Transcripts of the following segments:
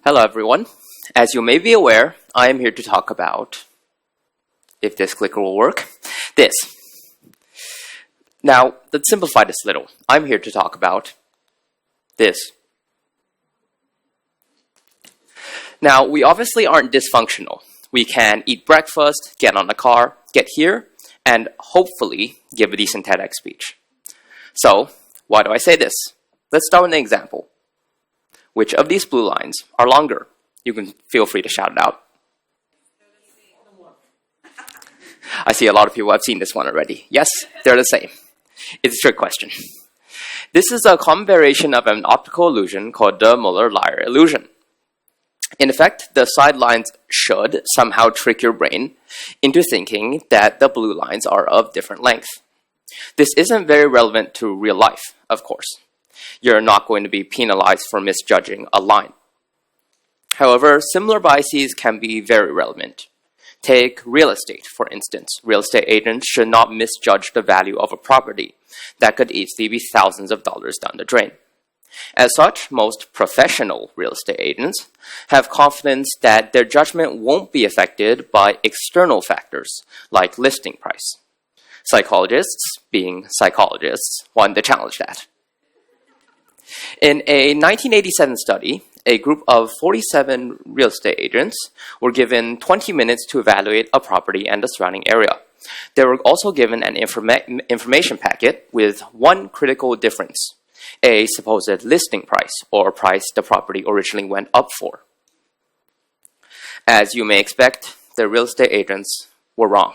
Hello everyone. As you may be aware, I am here to talk about, if this clicker will work, this. Now, let's simplify this a little. I'm here to talk about this. Now, we obviously aren't dysfunctional. We can eat breakfast, get on a car, get here, and hopefully give a decent TEDx speech. So, why do I say this? Let's start with an example. Which of these blue lines are longer? You can feel free to shout it out. I see a lot of people have seen this one already. Yes, they're the same. It's a trick question. This is a common variation of an optical illusion called the Muller-Lyer illusion. In effect, the side lines should somehow trick your brain into thinking that the blue lines are of different length. This isn't very relevant to real life, of course. You're not going to be penalized for misjudging a line. However, similar biases can be very relevant. Take real estate, for instance. Real estate agents should not misjudge the value of a property that could easily be thousands of dollars down the drain. As such, most professional real estate agents have confidence that their judgment won't be affected by external factors like listing price. Psychologists, being psychologists, want to challenge that. In a 1987 study, a group of 47 real estate agents were given 20 minutes to evaluate a property and the surrounding area. They were also given an information packet with one critical difference: a supposed listing price, or price the property originally went up for. As you may expect, the real estate agents were wrong.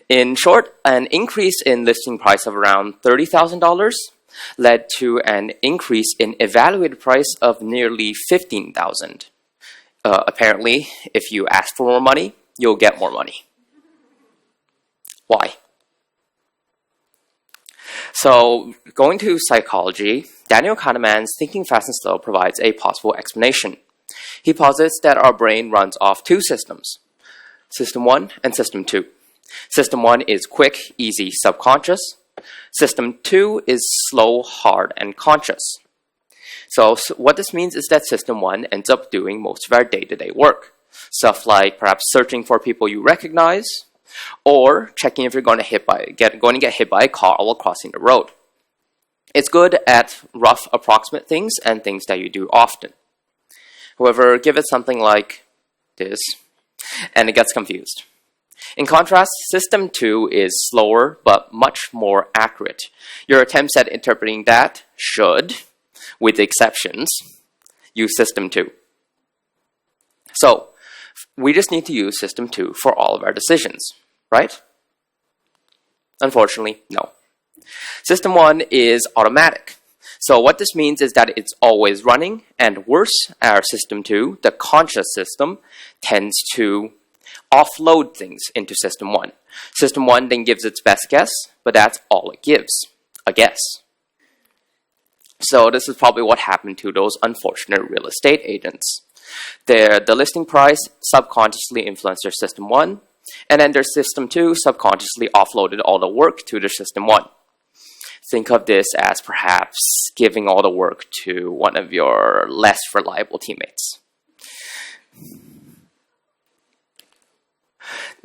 In short, an increase in listing price of around $30,000 led to an increase in evaluated price of nearly $15,000. Apparently, if you ask for more money, you'll get more money. Why? So, going to psychology, Daniel Kahneman's Thinking Fast and Slow provides a possible explanation. He posits that our brain runs off two systems, System 1 and System 2. System 1 is quick, easy, subconscious. System 2 is slow, hard, and conscious. So what this means is that System 1 ends up doing most of our day-to-day work. Stuff like perhaps searching for people you recognize, or checking if you're going to get hit by a car while crossing the road. It's good at rough approximate things and things that you do often. However, give it something like this, and it gets confused. In contrast, System 2 is slower but much more accurate. Your attempts at interpreting that should, with exceptions, use System 2. So, we just need to use System 2 for all of our decisions, right? Unfortunately, no. System 1 is automatic. So what this means is that it's always running, and worse, our System 2, the conscious system, tends to offload things into System 1. System 1 then gives its best guess, but that's all it gives, a guess. So this is probably what happened to those unfortunate real estate agents. The listing price subconsciously influenced their System 1, and then their System 2 subconsciously offloaded all the work to their System 1. Think of this as perhaps giving all the work to one of your less reliable teammates.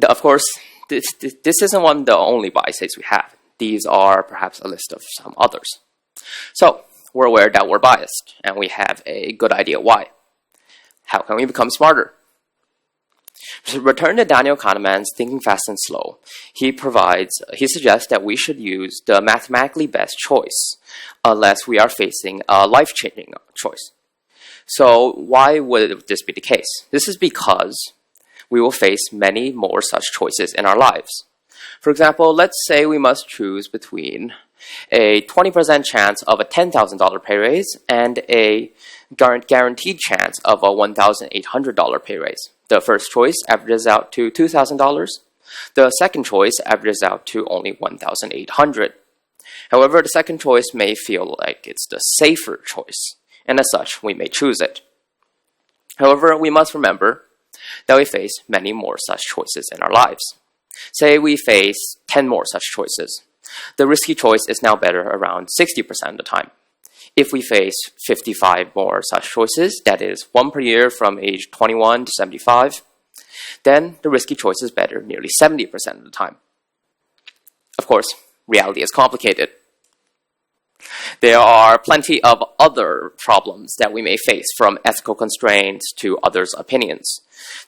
Of course, this isn't one of the only biases we have. These are perhaps a list of some others. So, we're aware that we're biased, and we have a good idea why. How can we become smarter? To return to Daniel Kahneman's Thinking Fast and Slow, he suggests that we should use the mathematically best choice, unless we are facing a life-changing choice. So, why would this be the case? This is because we will face many more such choices in our lives. For example, let's say we must choose between a 20% chance of a $10,000 pay raise and a guaranteed chance of a $1,800 pay raise. The first choice averages out to $2,000. The second choice averages out to only $1,800. However, the second choice may feel like it's the safer choice, and as such, we may choose it. However, we must remember that we face many more such choices in our lives. Say we face 10 more such choices. The risky choice is now better around 60% of the time. If we face 55 more such choices, that is 1 per year from age 21 to 75, then the risky choice is better nearly 70% of the time. Of course, reality is complicated. There are plenty of other problems that we may face, from ethical constraints to others' opinions.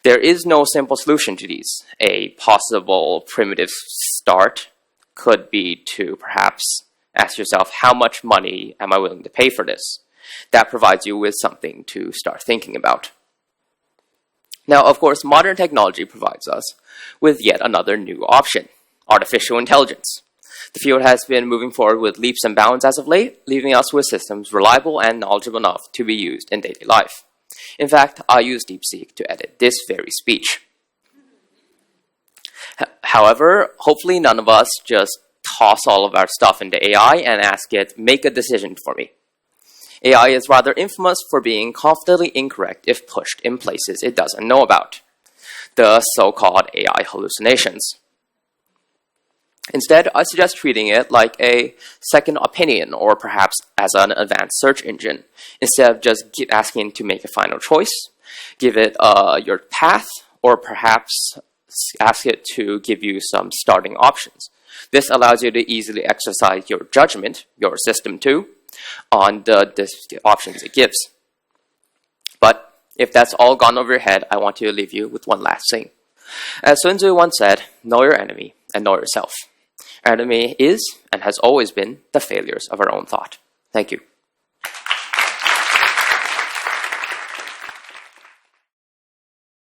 There is no simple solution to these. A possible primitive start could be to perhaps ask yourself, how much money am I willing to pay for this? That provides you with something to start thinking about. Now, of course, modern technology provides us with yet another new option: artificial intelligence. The field has been moving forward with leaps and bounds as of late, leaving us with systems reliable and knowledgeable enough to be used in daily life. In fact, I use DeepSeek to edit this very speech. However, hopefully none of us just toss all of our stuff into AI and ask it, make a decision for me. AI is rather infamous for being confidently incorrect if pushed in places it doesn't know about, the so-called AI hallucinations. Instead, I suggest treating it like a second opinion, or perhaps as an advanced search engine. Instead of just asking to make a final choice, give it your path, or perhaps ask it to give you some starting options. This allows you to easily exercise your judgment, your system too, on the options it gives. But if that's all gone over your head, I want to leave you with one last thing. As Sun Tzu once said, know your enemy and know yourself. Our enemy is and has always been the failures of our own thought. Thank you.